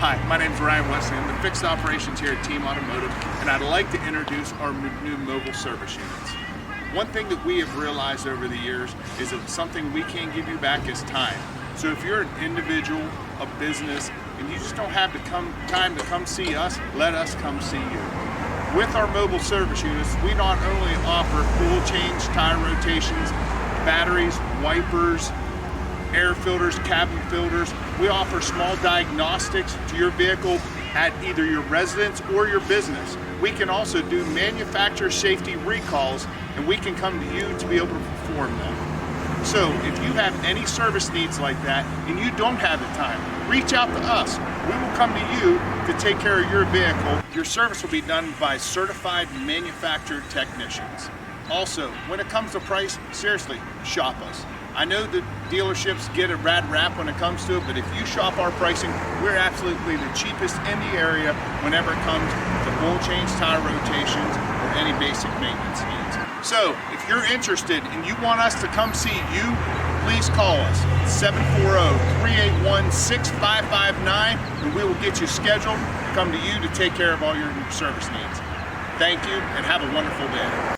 Hi, my name is Ryan Wesley. I'm the fixed operations here at Team Automotive, and I'd like to introduce our new mobile service units. One thing that we have realized over the years is that something we can't give you back is time. So if you're an individual, a business, and you just don't have the time to come see us, let us come see you. With our mobile service units, we not only offer full change, tire rotations, batteries, wipers, air filters, cabin filters. We offer small diagnostics to your vehicle at either your residence or your business. We can also do manufacturer safety recalls, and we can come to you to be able to perform them. So if you have any service needs like that and you don't have the time, reach out to us. We will come to you to take care of your vehicle. Your service will be done by certified manufacturer technicians. Also, when it comes to price, seriously, shop us. I know that dealerships get a bad rap when it comes to it, but if you shop our pricing, we're absolutely the cheapest in the area whenever it comes to full change tire rotations or any basic maintenance needs. So, if you're interested and you want us to come see you, please call us 740-381-6559 and we will get you scheduled to come to you to take care of all your service needs. Thank you and have a wonderful day.